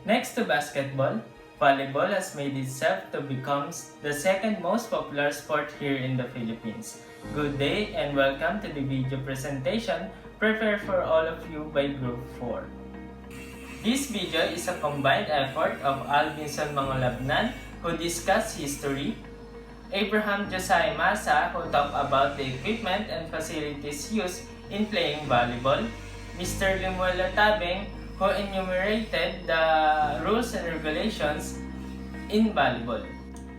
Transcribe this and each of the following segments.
Next to basketball, volleyball has made itself to become the second most popular sport here in the Philippines. Good day and welcome to the video presentation prepared for all of you by Group 4. This video is a combined effort of Albinson Mangalabnan, who discussed history, Abraham Josiah Masa, who talked about the equipment and facilities used in playing volleyball, Mr. Limuela Tabeng, who enumerated the rules and regulations in volleyball,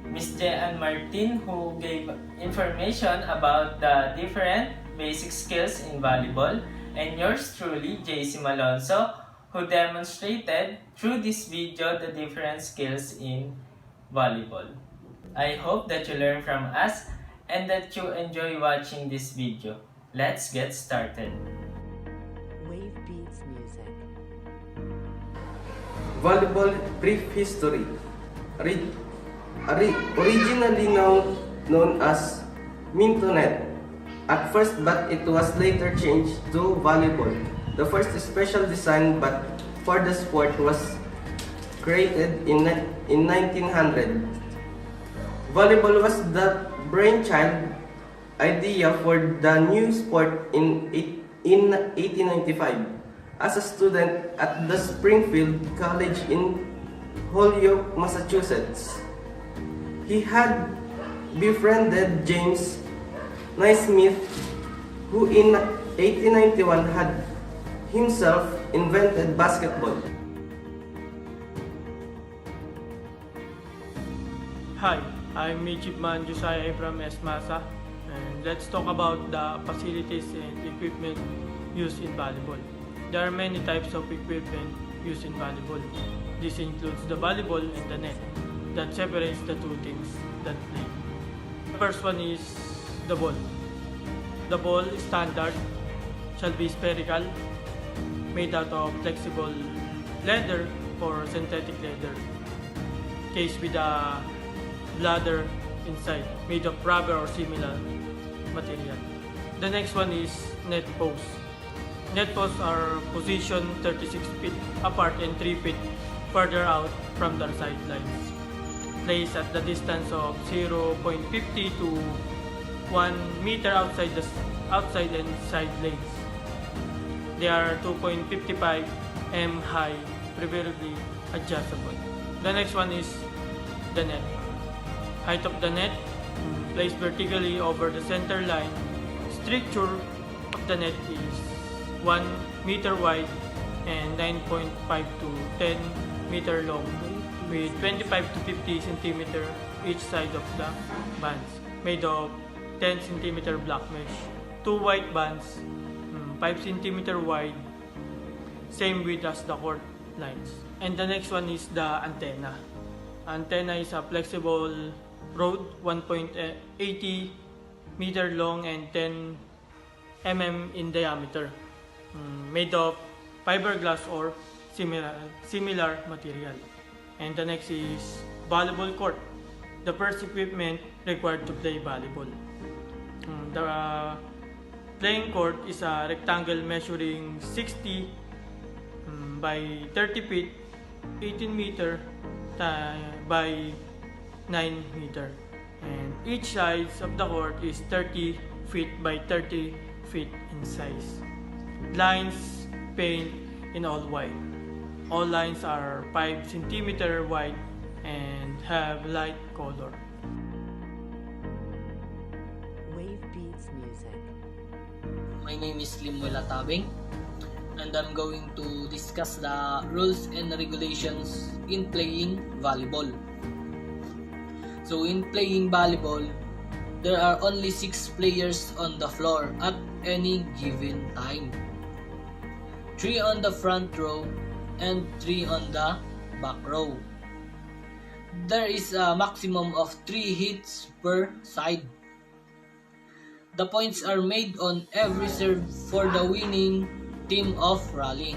Ms. Jeanne Martin, who gave information about the different basic skills in volleyball, and yours truly, JC Malonzo, who demonstrated through this video the different skills in volleyball. I hope that you learn from us and that you enjoy watching this video. Let's get started. Wave Beats Music. Volleyball brief history. Originally known as Mintonet at first, but it was later changed to volleyball. The first special design but for the sport was created in 1900. Volleyball was the brainchild idea for the new sport in 1895. As a student at the Springfield College in Holyoke, Massachusetts, he had befriended James Naismith, who in 1891 had himself invented basketball. Hi, I'm Midshipman Josiah Abraham S. Masa, and let's talk about the facilities and equipment used in volleyball. There are many types of equipment used in volleyball. This includes the volleyball and the net that separates the two teams that play. The first one is the ball. The ball standard shall be spherical, made out of flexible leather or synthetic leather, cased with a bladder inside, made of rubber or similar material. The next one is net post. Net posts are positioned 36 feet apart and 3 feet further out from the sidelines. Placed at the distance of 0.50 to 1 meter outside and side lanes. They are 2.55 m high, preferably adjustable. The next one is the net. Height of the net, placed vertically over the center line. Structure of the net is 1 meter wide and 9.5 to 10 meter long, with 25 to 50 centimeter each side of the bands, made of 10 centimeter black mesh. 2 white bands, 5 centimeter wide, same width as the court lines. And the next one is the antenna. Antenna is a flexible rod, 1.80 meter long and 10 mm in diameter, made of fiberglass or similar material. And the next is volleyball court, the first equipment required to play volleyball. The playing court is a rectangle measuring 60 by 30 feet, 18 meter by 9 meter. And each side of the court is 30 feet by 30 feet in size. Lines paint in all white. All lines are 5 cm wide and have light color. Wave Beats Music. My name is Limuela Tabeng, and I'm going to discuss the rules and regulations in playing volleyball. So in playing volleyball, there are only 6 players on the floor at any given time. 3 on the front row and 3 on the back row. There is a maximum of 3 hits per side. The points are made on every serve for the winning team of rally.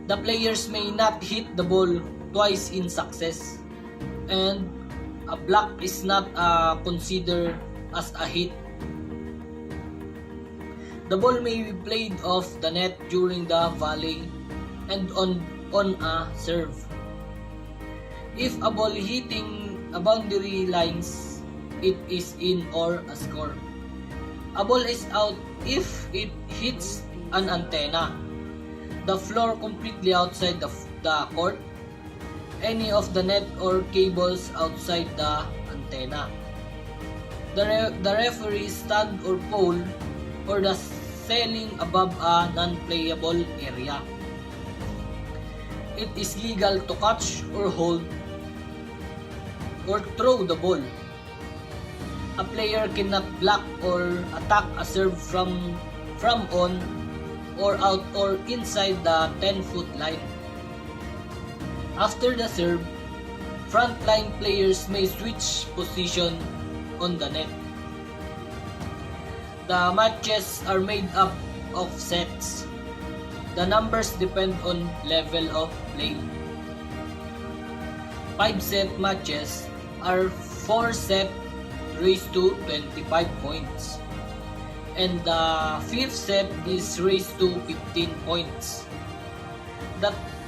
The players may not hit the ball twice in success, and a block is not considered as a hit. The ball may be played off the net during the volley and on a serve. If a ball hitting a boundary lines, it is in or a score. A ball is out if it hits an antenna, the floor completely outside the court, any of the net or cables outside the antenna, the referee stand or pole, or the ceiling above a non-playable area. It is legal to catch or hold or throw the ball. A player cannot block or attack a serve from on or out or inside the 10-foot line. After the serve, frontline players may switch position on the net. The matches are made up of sets. The numbers depend on level of play. 5-set matches are 4 set raised to 25 points. And the 5th set is raised to 15 points.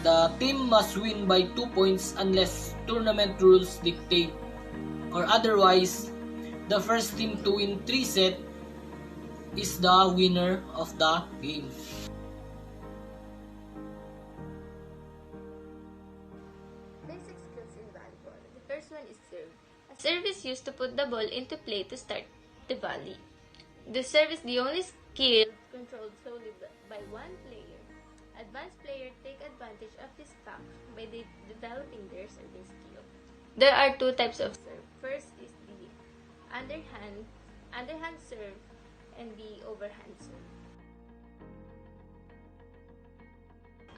The team must win by 2 points unless tournament rules dictate, or otherwise, the first team to win 3 sets is the winner of the game. Basic skills in volleyball. The first one is serve. A serve is used to put the ball into play to start the volley. The serve is the only skill controlled solely by one player. Advanced players take advantage of this fact by developing their serving skill. There are 2 types of serve. First is the underhand serve and the overhand serve.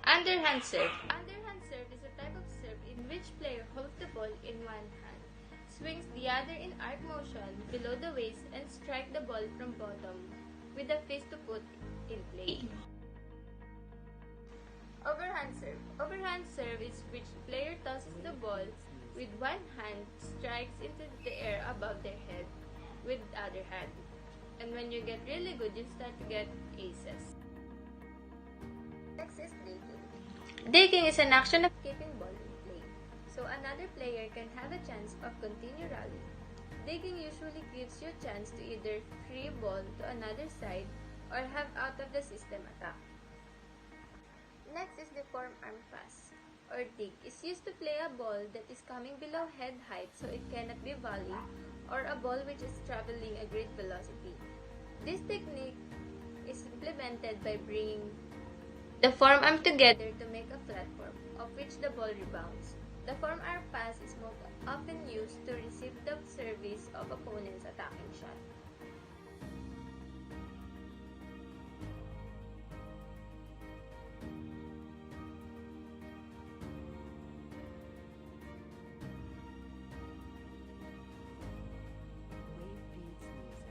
Underhand serve. Underhand serve is a type of serve in which player holds the ball in one hand, swings the other in arc motion below the waist, and strike the ball from bottom with the fist to put in play. Overhand serve. Overhand serve is which player tosses the ball with one hand, strikes into the air above their head with the other hand. And when you get really good, you start to get aces. Next is digging. Digging is an action of keeping ball in play, so another player can have a chance of continue rally. Digging usually gives you a chance to either free ball to another side or have out of the system attack. Next is the forearm pass, or dig, is used to play a ball that is coming below head height so it cannot be volley, or a ball which is traveling a great velocity. This technique is implemented by bringing the forearm together to make a platform, of which the ball rebounds. The forearm pass is most often used to receive the service of opponent's attacking shot. Wave beats music.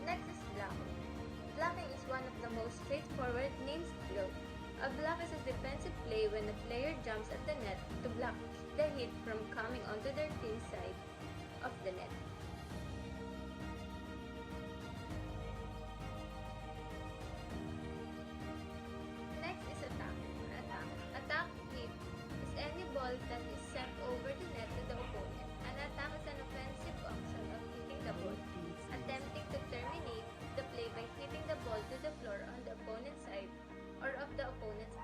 Next is blocking. Blocking is one of the most straightforward named skill. A block is a defensive play when a player jumps at the net to block the hit from coming onto their team side of the net. Next is attack. Attack hit is any ball that is sent over the net to the opponent. An attack is an offensive action of hitting the ball, attempting to terminate the play by hitting the ball to the floor on the opponent's side or of the opponent's